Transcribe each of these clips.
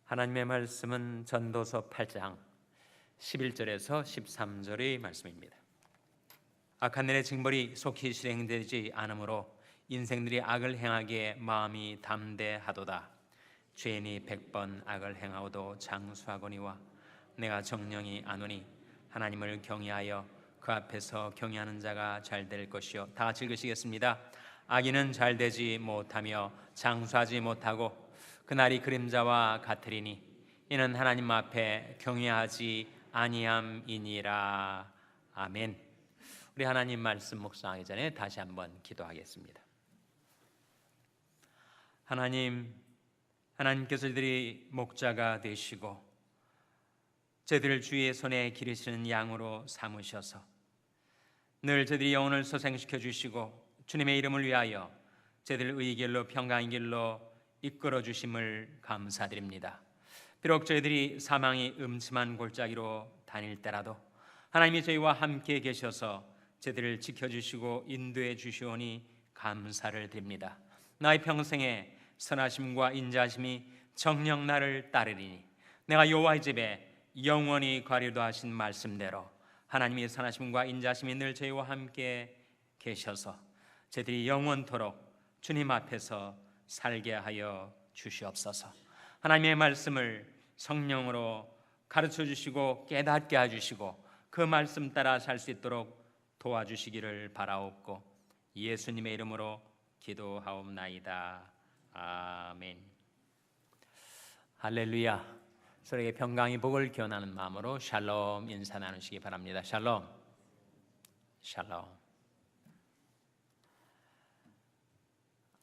하나님의 말씀은 전도서 8장 11절에서 13절의 말씀입니다. 악한 일의 징벌이 속히 실행되지 않으므로 인생들이 악을 행하기에 마음이 담대하도다. 죄인이 100번 악을 행하고도 장수하거니와 내가 정령이 아노니 하나님을 경외하여 그 앞에서 경외하는 자가 잘 될 것이요. 다 같이 읽으시겠습니다. 악인은 잘 되지 못하며 장수하지 못하고 그날이 그림자와 같으리니 이는 하나님 앞에 경외하지 아니함이니라. 아멘. 우리 하나님 말씀 묵상하기 전에 다시 한번 기도하겠습니다. 하나님께서 저희들이 목자가 되시고 저희들을 주의 손에 기르시는 양으로 삼으셔서 늘 저희들이 영혼을 소생시켜 주시고 주님의 이름을 위하여 저희들을 의의 길로 평강의 길로 이끌어 주심을 감사드립니다. 비록 저희들이 사망이 음침한 골짜기로 다닐 때라도 하나님이 저희와 함께 계셔서 저희들을 지켜주시고 인도해 주시오니 감사를 드립니다. 나의 평생에 선하심과 인자하심이 정녕 나를 따르리니 내가 여호와의 집에 영원히 거하리로다 하신 말씀대로 하나님의 선하심과 인자하심이 늘 저희와 함께 계셔서 저희들이 영원토록 주님 앞에서 살게 하여 주시옵소서. 하나님의 말씀을 성령으로 가르쳐 주시고 깨닫게 해주시고 그 말씀 따라 살 수 있도록 도와주시기를 바라옵고 예수님의 이름으로 기도하옵나이다. 아멘. 할렐루야. 서로에게 평강의 복을 기원하는 마음으로 샬롬 인사 나누시기 바랍니다. 샬롬. 샬롬.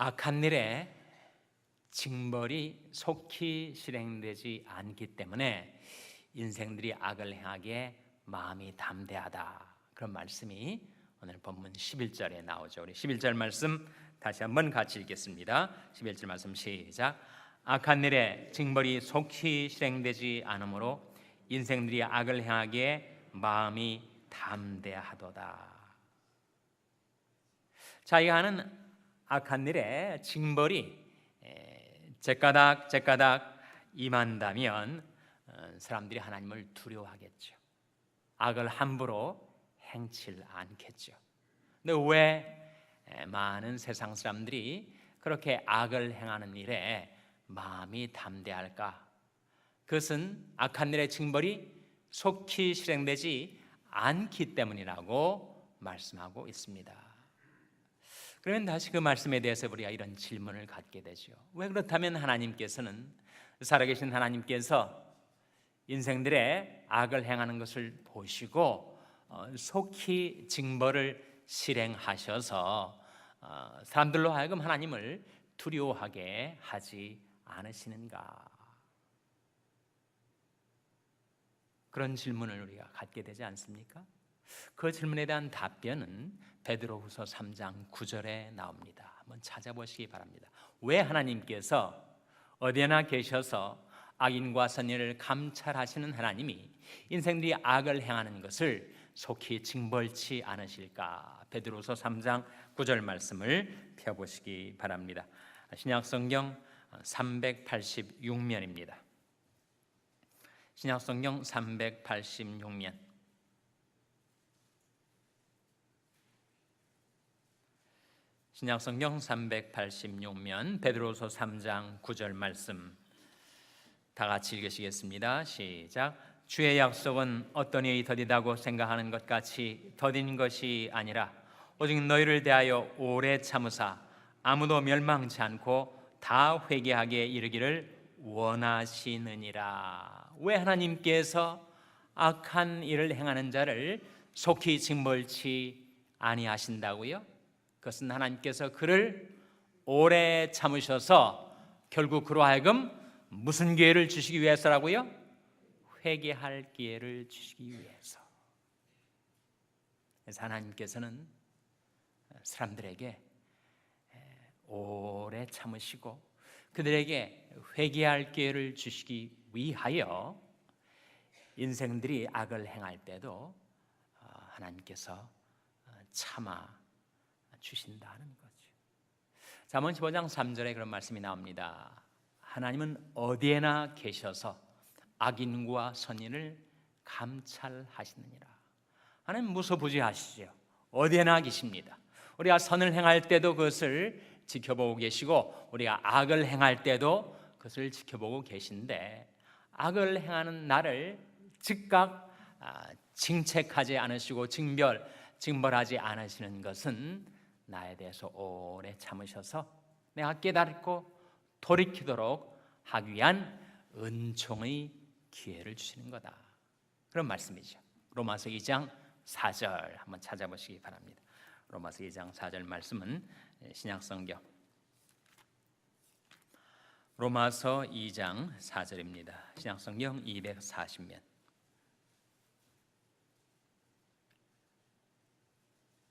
악한 일에 징벌이 속히 실행되지 않기 때문에 인생들이 악을 행하기에 마음이 담대하다. 그런 말씀이 오늘 본문 11절에 나오죠. 우리 11절 말씀 다시 한번 같이 읽겠습니다. 11절 말씀 시작. 악한 일에 징벌이 속히 실행되지 않으므로 인생들이 악을 행하기에 마음이 담대하도다. 자기가 하는 악한 일에 징벌이 제까닥 임한다면 사람들이 하나님을 두려워하겠죠. 악을 함부로 행치 않겠죠. 근데 왜 많은 세상 사람들이 그렇게 악을 행하는 일에 마음이 담대할까? 그것은 악한 일의 징벌이 속히 실행되지 않기 때문이라고 말씀하고 있습니다. 그러면 다시 그 말씀에 대해서 우리가 이런 질문을 갖게 되죠. 왜 그렇다면 하나님께서는, 살아계신 하나님께서 인생들의 악을 행하는 것을 보시고 속히 징벌을 실행하셔서 사람들로 하여금 하나님을 두려워하게 하지 않으시는가? 그런 질문을 우리가 갖게 되지 않습니까? 그 질문에 대한 답변은 베드로후서 3장 9절에 나옵니다. 한번 찾아보시기 바랍니다. 왜 하나님께서 어디에나 계셔서 악인과 선인을 감찰하시는 하나님이 인생들이 악을 행하는 것을 속히 징벌치 않으실까? 베드로후서 3장 9절 말씀을 펴보시기 바랍니다. 신약성경 386면입니다. 신약성경 386면 신약성경 386면 베드로서 3장 9절 말씀 다 같이 읽으시겠습니다. 시작. 주의 약속은 어떤 이의 더디다고 생각하는 것 같이 더딘 것이 아니라 오직 너희를 대하여 오래 참으사 아무도 멸망치 않고 다 회개하게 이르기를 원하시느니라. 왜 하나님께서 악한 일을 행하는 자를 속히 징벌치 아니하신다고요? 그것은 하나님께서 그를 오래 참으셔서 결국 그로 하여금 무슨 기회를 주시기 위해서라고요? 회개할 기회를 주시기 위해서. 그래서 하나님께서는 사람들에게 오래 참으시고 그들에게 회개할 기회를 주시기 위하여 인생들이 악을 행할 때도 하나님께서 참아 주신다는 거죠. 잠언 15장 3절에 그런 말씀이 나옵니다. 하나님은 어디에나 계셔서 악인과 선인을 감찰하시느니라. 하나님 무소부지하시죠. 어디에나 계십니다. 우리가 선을 행할 때도 그것을 지켜보고 계시고 우리가 악을 행할 때도 그것을 지켜보고 계신데, 악을 행하는 나를 즉각 징책하지 않으시고 징벌하지 않으시는 것은 나에 대해서 오래 참으셔서 내가 깨닫고 돌이키도록 하기 위한 은총의 기회를 주시는 거다, 그런 말씀이죠. 로마서 2장 4절 한번 찾아보시기 바랍니다. 로마서 2장 4절 말씀은 신약성경 로마서 2장 4절입니다. 신약성경 240면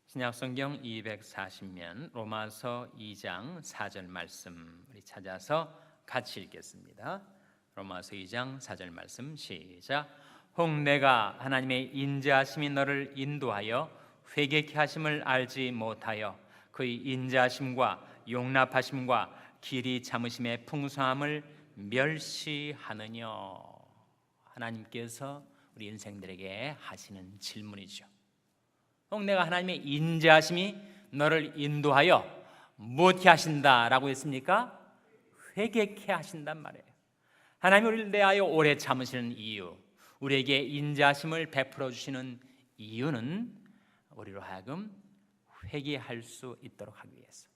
신약성경 240면 로마서 2장 4절 말씀 우리 찾아서 같이 읽겠습니다. 로마서 2장 4절 말씀 시작. 혹 내가 하나님의 인자하심이 너를 인도하여 회개케 하심을 알지 못하여 그의 인자하심과 용납하심과 길이 참으심의 풍성함을 멸시하느냐. 하나님께서 우리 인생들에게 하시는 질문이죠. 혹 내가 하나님의 인자하심이 너를 인도하여 무엇게 하신다라고 했습니까? 회개케 하신단 말이에요. 하나님이 우리를 대하여 오래 참으시는 이유, 우리에게 인자하심을 베풀어 주시는 이유는 우리로 하여금 회개할 수 있도록 하기 위해서.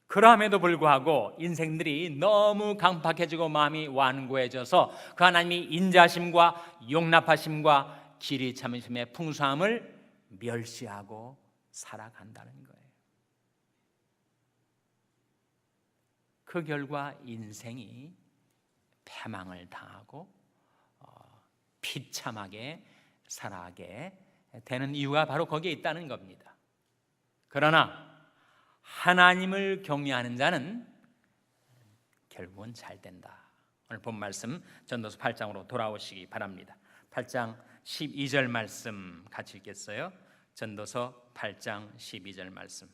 그럼에도 불구하고 인생들이 너무 강팍해지고 마음이 완고해져서 그 하나님이 인자하심과 용납하심과 길이 참으심의 풍성함을 멸시하고 살아간다는 거예요. 그 결과 인생이 패망을 당하고 비참하게 살아가게 되는 이유가 바로 거기에 있다는 겁니다. 그러나 하나님을 경외하는 자는 결국은 잘 된다. 오늘 본 말씀 전도서 8장으로 돌아오시기 바랍니다. 8장 12절 말씀 같이 읽겠어요. 전도서 8장 12절 말씀.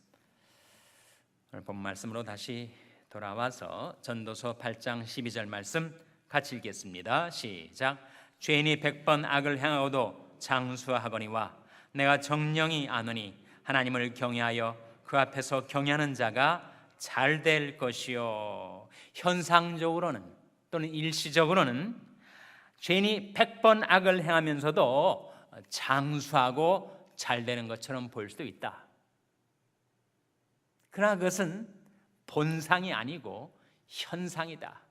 오늘 본 말씀으로 다시 돌아와서 전도서 8장 12절 말씀 같이 읽겠습니다. 시작. 죄인이 100번 악을 행하고도 장수하거니와 내가 정령이 아노니 하나님을 경외하여 그 앞에서 경외하는 자가 잘 될 것이요. 현상적으로는 또는 일시적으로는 죄인이 100번 악을 행하면서도 장수하고 잘 되는 것처럼 보일 수도 있다. 그러나 그것은 본상이 아니고 현상이다.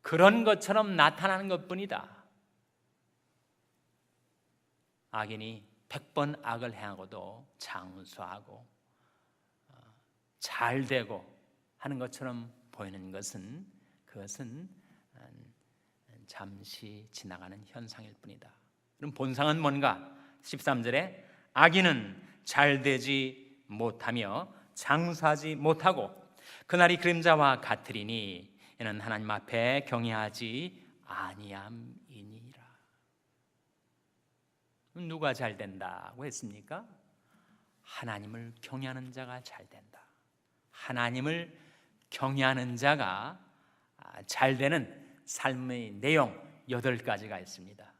그런 것처럼 나타나는 것뿐이다. 악인이 100번 악을 행하고도 장수하고 잘 되고 하는 것처럼 보이는 것은 그것은 잠시 지나가는 현상일 뿐이다. 그럼 본상은 뭔가? 13절에 악인은 잘 되지 못하며 장수하지 못하고 그날이 그림자와 같으리니 이는 하나님 앞에 경외하지 아니함이니라. 누가 잘 된다고 했습니까? 하나님을 경외하는 자가 잘 된다. 하나님을 경외하는 자가 잘 되는 삶의 내용 8가지가 있습니다.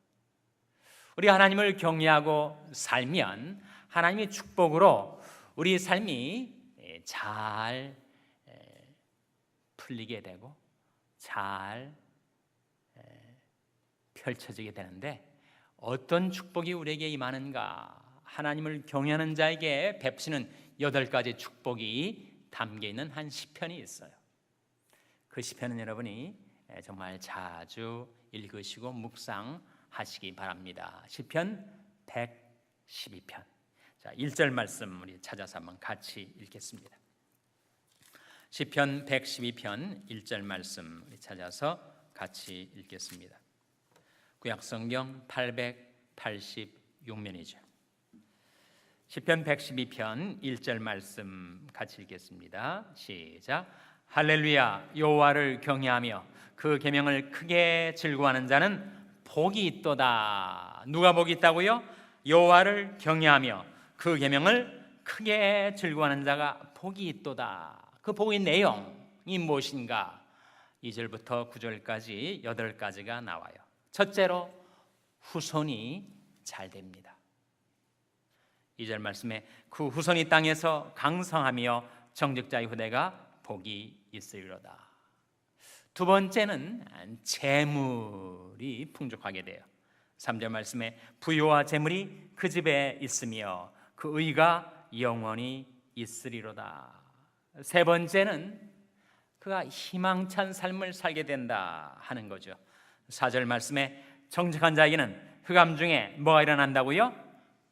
우리 하나님을 경외하고 살면 하나님의 축복으로 우리 삶이 잘 풀리게 되고 잘 펼쳐지게 되는데, 어떤 축복이 우리에게 임하는가? 하나님을 경외하는 자에게 베푸시는 8가지 축복이 담겨있는 한 시편이 있어요. 그 시편은 여러분이 정말 자주 읽으시고 묵상하시기 바랍니다. 시편 112편. 자, 1절 말씀 우리 찾아서 한번 같이 읽겠습니다. 시편 112편 1절 말씀 우리 찾아서 같이 읽겠습니다. 구약성경 886면이죠. 시편 112편 1절 말씀 같이 읽겠습니다. 시작. 할렐루야. 여호와를 경외하며 그 계명을 크게 즐거워하는 자는 복이 있도다. 누가 복이 있다고요? 여호와를 경외하며 그 계명을 크게 즐거워하는 자가 복이 있도다. 그 복의 내용이 무엇인가? 2절부터 9절까지 8가지가 나와요. 첫째로 후손이 잘 됩니다. 2절 말씀에 그 후손이 땅에서 강성하며 정직자의 후대가 복이 있으리로다. 두 번째는 재물이 풍족하게 돼요. 3절 말씀에 부요와 재물이 그 집에 있으며 그 의가 영원히 있으리로다. 세 번째는 그가 희망찬 삶을 살게 된다 하는 거죠. 4절 말씀에 정직한 자에게는 흑암 중에 뭐가 일어난다고요?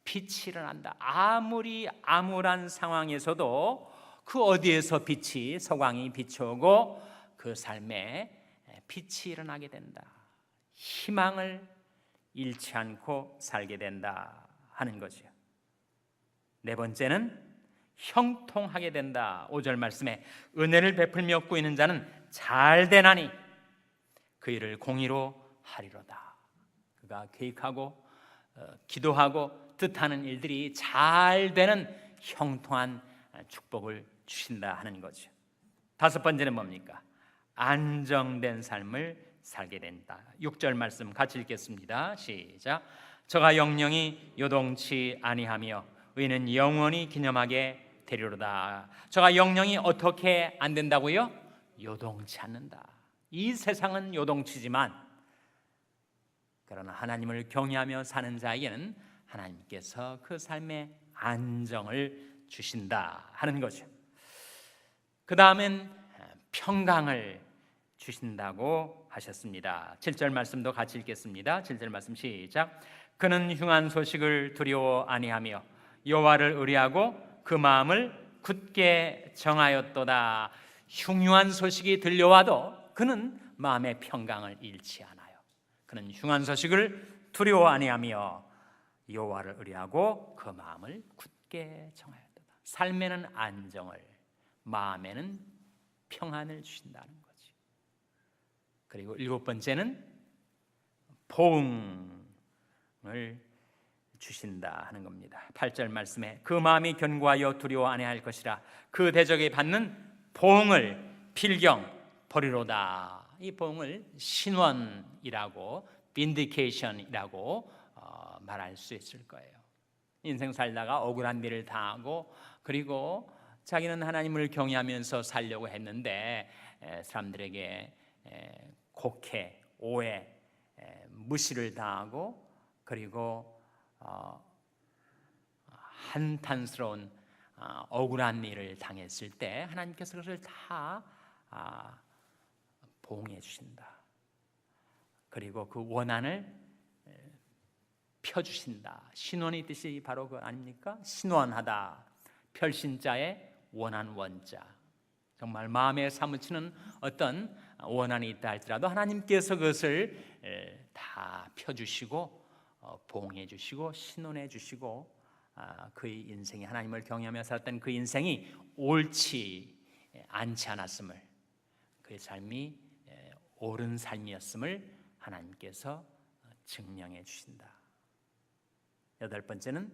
빛이 일어난다. 아무리 암울한 상황에서도 그 어디에서 빛이, 서광이 비춰오고 그 삶에 빛이 일어나게 된다. 희망을 잃지 않고 살게 된다 하는 거죠. 네 번째는 형통하게 된다. 5절 말씀에 은혜를 베풀며 꾸이는 자는 잘 되나니 그 일을 공의로 하리로다. 그가 계획하고 기도하고 뜻하는 일들이 잘 되는 형통한 축복을 주신다 하는 거죠. 다섯 번째는 뭡니까? 안정된 삶을 살게 된다. 6절 말씀 같이 읽겠습니다. 시작. 저가 영영이 요동치 아니하며 의는 영원히 기념하게 되리로다. 저가 영영이 어떻게 안 된다고요? 요동치 않는다. 이 세상은 요동치지만 그러나 하나님을 경외하며 사는 자에게는 하나님께서 그 삶에 안정을 주신다 하는 거죠. 그 다음엔 평강을 주신다고 하셨습니다. 7절 말씀도 같이 읽겠습니다. 7절 말씀 시작. 그는 흉한 소식을 두려워 아니하며 여호와를 의뢰하고 그 마음을 굳게 정하였도다. 흉흉한 소식이 들려와도 그는 마음의 평강을 잃지 않아요. 그는 흉한 소식을 두려워 아니하며 여호와를 의뢰하고 그 마음을 굳게 정하였도다. 삶에는 안정을, 마음에는 평안을 주신다는 거지. 그리고 일곱 번째는 보응을 주신다 하는 겁니다. 8절 말씀에 그 마음이 견고하여 두려워 아니할 것이라 그 대적에 받는 보응을 필경 버리로다. 이 보응을 신원이라고 vindication이라고 말할 수 있을 거예요. 인생 살다가 억울한 일을 당하고 그리고 자기는 하나님을 경외하면서 살려고 했는데 사람들에게 곡해, 오해, 무시를 당하고 그리고 한탄스러운 억울한 일을 당했을 때 하나님께서 그것을 다 보응해 주신다. 그리고 그 원한을 펴주신다. 신원의 뜻이 바로 그 아닙니까? 신원하다. 별신자의 원한 원자. 정말 마음에 사무치는 어떤 원한이 있다 할지라도 하나님께서 그것을 다 펴주시고 보응해 주시고 신원해 주시고 그의 인생이 하나님을 경외하며 살았던 그 인생이 옳지 않지 않았음을, 그의 삶이 옳은 삶이었음을 하나님께서 증명해 주신다. 여덟 번째는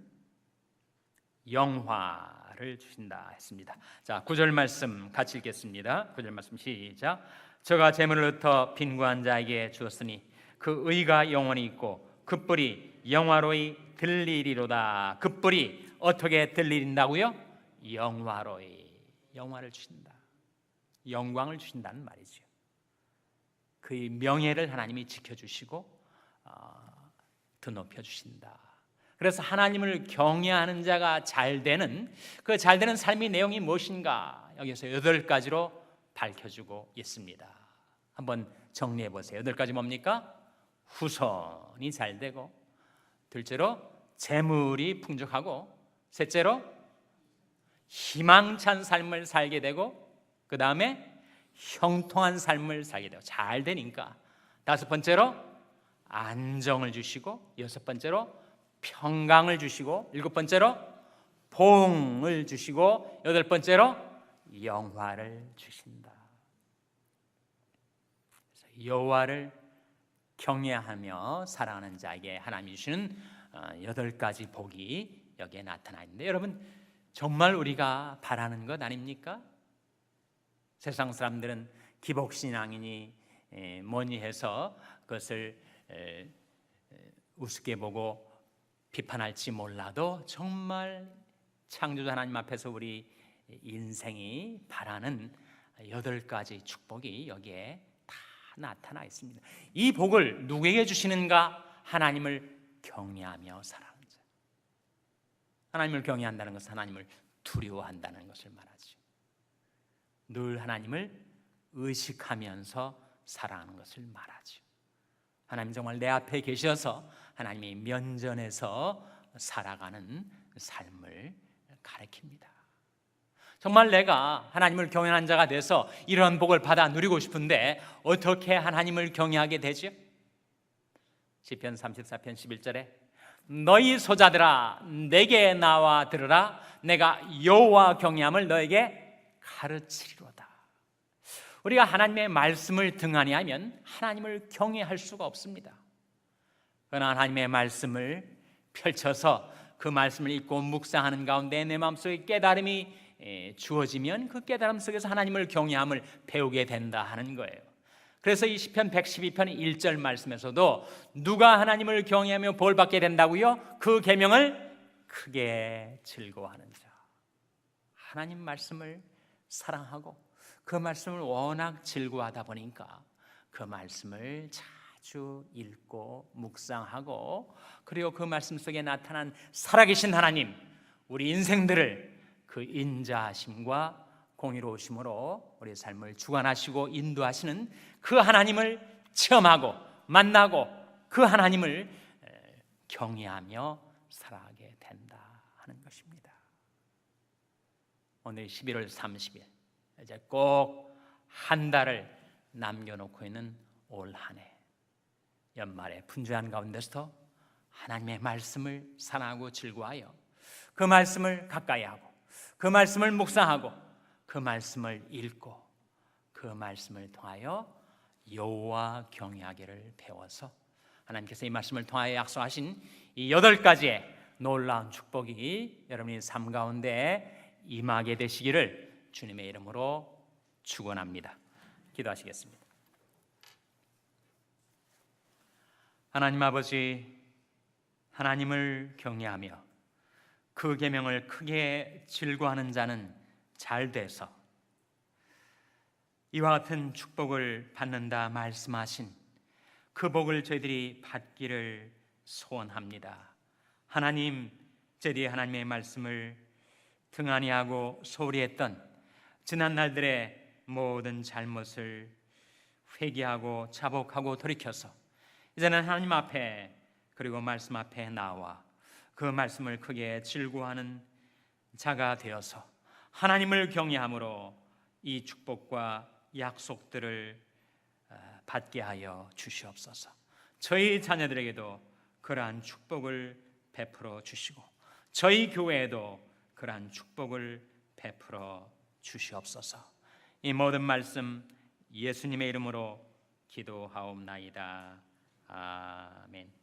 영화를 주신다 했습니다. 자, 9절 말씀 같이 읽겠습니다. 9절 말씀 시작. 저가 재물을 흩어 빈구한 자에게 주었으니 그 의가 영원히 있고 그 뿔이 영화로이 들리리로다. 그 뿔이 어떻게 들리린다고요? 영화로이, 영화를 주신다. 영광을 주신다는 말이죠. 그의 명예를 하나님이 지켜주시고 드높여 주신다. 그래서 하나님을 경외하는 자가 잘되는 그 잘되는 삶의 내용이 무엇인가 여기서 8가지로 밝혀주고 있습니다. 한번 정리해 보세요. 8가지 뭡니까? 후손이 잘되고, 둘째로 재물이 풍족하고, 셋째로 희망찬 삶을 살게 되고, 그 다음에 형통한 삶을 살게 되고 잘 되니까, 다섯 번째로 안정을 주시고, 여섯 번째로 평강을 주시고, 일곱 번째로 보응을 주시고, 여덟 번째로 영화를 주신다. 여호와를 경외하며 사랑하는 자에게 하나님이 주시는 8가지 복이 여기에 나타나 있는데, 여러분 정말 우리가 바라는 것 아닙니까? 세상 사람들은 기복신앙이니 뭐니 해서 그것을 우습게 보고 비판할지 몰라도 정말 창조자 하나님 앞에서 우리 인생이 바라는 8가지 축복이 여기에 다 나타나 있습니다. 이 복을 누구에게 주시는가? 하나님을 경외하며 살아가는 자. 하나님을 경외한다는 것은 하나님을 두려워한다는 것을 말하죠. 늘 하나님을 의식하면서 살아가는 것을 말하죠. 하나님 정말 내 앞에 계셔서 하나님이 면전에서 살아가는 삶을 가르칩니다. 정말 내가 하나님을 경외하는 자가 돼서 이런 복을 받아 누리고 싶은데 어떻게 하나님을 경외하게 되죠? 시편 34편 11절에 너희 소자들아 내게 나와 들으라 내가 여호와 경외함을 너에게 가르치리로다. 우리가 하나님의 말씀을 등한히 하면 하나님을 경외할 수가 없습니다. 그러나 하나님의 말씀을 펼쳐서 그 말씀을 읽고 묵상하는 가운데 내 마음속에 깨달음이 주어지면 그 깨달음 속에서 하나님을 경외함을 배우게 된다 하는 거예요. 그래서 이 시편 112편 1절 말씀에서도 누가 하나님을 경외하며 볼 받게 된다고요? 그 계명을 크게 즐거워하는 자. 하나님 말씀을 사랑하고 그 말씀을 워낙 즐거워하다 보니까 그 말씀을 자주 읽고 묵상하고 그리고 그 말씀 속에 나타난 살아계신 하나님, 우리 인생들을 그 인자하심과 공의로우심으로 우리 삶을 주관하시고 인도하시는 그 하나님을 체험하고 만나고 그 하나님을 경외하며 살아가게 된다 하는 것입니다. 오늘 11월 30일 이제 꼭 한 달을 남겨놓고 있는 올 한 해 연말에 분주한 가운데서 하나님의 말씀을 사랑하고 즐거워하여 그 말씀을 가까이 하고 그 말씀을 묵상하고 그 말씀을 읽고 그 말씀을 통하여 여호와 경외하기를 배워서 하나님께서 이 말씀을 통하여 약속하신 이 8가지의 놀라운 축복이 여러분의 삶 가운데 임하게 되시기를 주님의 이름으로 축원합니다. 기도하시겠습니다. 하나님 아버지, 하나님을 경외하며 그 계명을 크게 즐거워하는 자는 잘 돼서 이와 같은 축복을 받는다 말씀하신 그 복을 저희들이 받기를 소원합니다. 하나님, 저희들이 하나님의 말씀을 등한히 하고 소홀히 했던 지난 날들의 모든 잘못을 회개하고 자복하고 돌이켜서 이제는 하나님 앞에 그리고 말씀 앞에 나와 그 말씀을 크게 즐거워하는 자가 되어서 하나님을 경외함으로 이 축복과 약속들을 받게 하여 주시옵소서. 저희 자녀들에게도 그러한 축복을 베풀어 주시고 저희 교회에도 그러한 축복을 베풀어 주시옵소서. 이 모든 말씀 예수님의 이름으로 기도하옵나이다. 아멘.